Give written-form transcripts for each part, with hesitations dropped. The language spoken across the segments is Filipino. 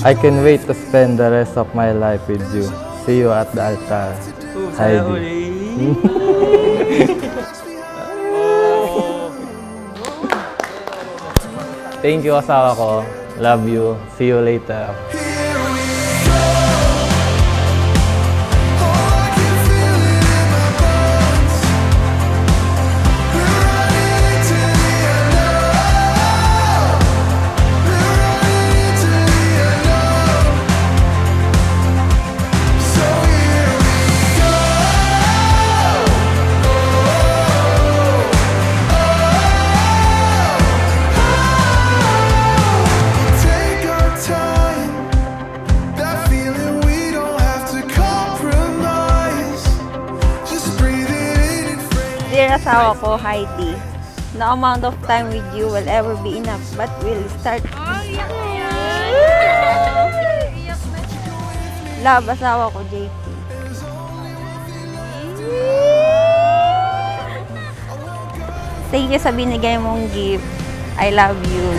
I can wait to spend the rest of my life with you. See you at the altar. Heidi. Thank you, asawa ko. Love you. See you later. Dear asawa ko, Heidi, no amount of time with you will ever be enough, but we'll start. Love, asawa ko, JP. Thank you sa binigay mong gift. I love you.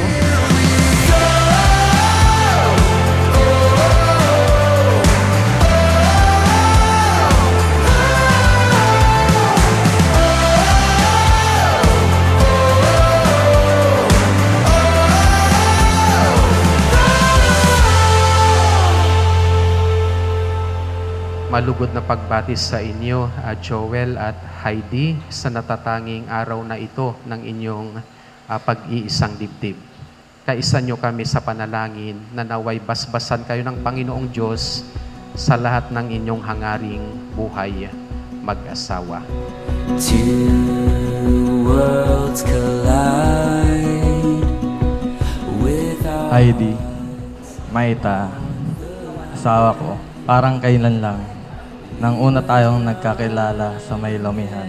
Malugod na pagbati sa inyo, Joel at Heidi, sa natatanging araw na ito ng inyong pag-iisang dibdib. Kaisa nyo kami sa panalangin na naway basbasan kayo ng Panginoong Diyos sa lahat ng inyong hangaring buhay mag-asawa. Two worlds collide without... Heidi, Maita, asawa ko, parang kailan lang, nang una tayong nagkakilala sa may Lomihan.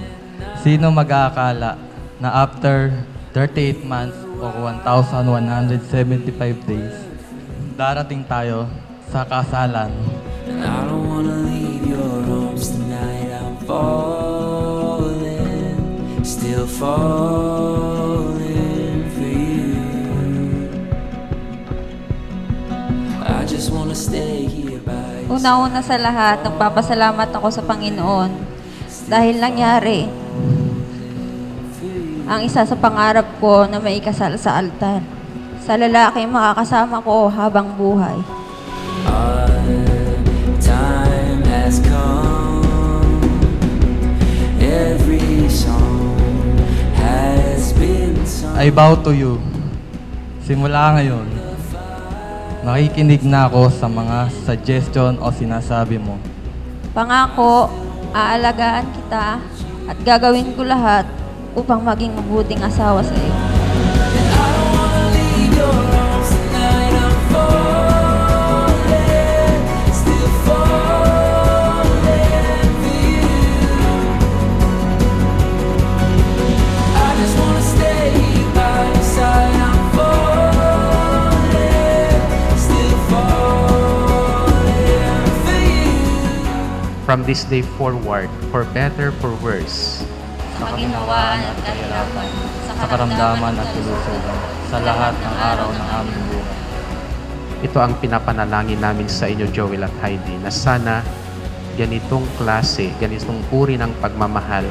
Sino mag-aakala na after 38 months o 1,175 days, darating tayo sa kasalan. And I don't wanna leave your arms tonight. I'm falling, still falling for you. I just wanna stay here by your side. Una-una sa lahat, nagpapasalamat ako sa Panginoon dahil nangyari ang isa sa pangarap ko na maikasal sa altar. Sa lalaki makakasama ko habang buhay. Our time has come. Every song has been sung. I bow to you. Simula ngayon, nakikinig na ako sa mga suggestion o sinasabi mo. Pangako, aalagaan kita at gagawin ko lahat upang maging mabuting asawa sa iyo. I don't wanna leave your arms tonight. I'm falling, still falling for you. I just wanna stay by your side. I'm falling, still falling for you. From this day forward, for better, for worse, Sa kaginhawaan at kahirapan, sa karamdaman at kalusugan, sa lahat ng araw ng aming buhay. ito ang pinapanalangin namin sa inyo, Joel at Heidi, na sana ganitong klase, ganitong uri ng pagmamahal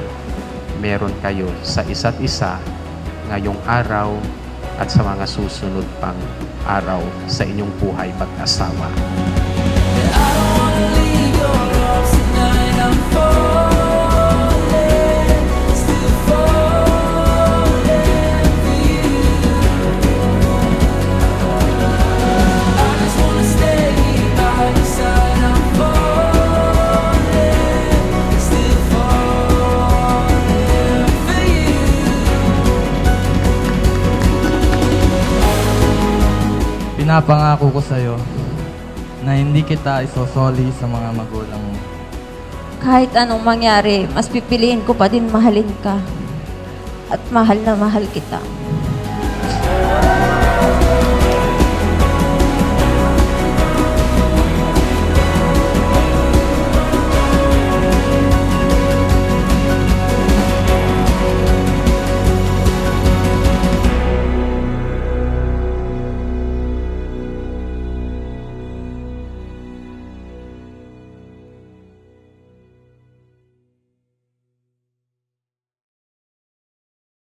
meron kayo sa isa't isa ngayong araw at sa mga susunod pang araw sa inyong buhay mag-asawa. I don't wanna leave your arms tonight. I'm falling, still falling for you. I just wanna stay by your side. I'm falling, still falling for you. Pinapangako ko sa'yo na hindi kita isosoli sa mga magulang mo. Kahit anong mangyari, mas pipiliin ko pa din mahalin ka. At mahal na mahal kita.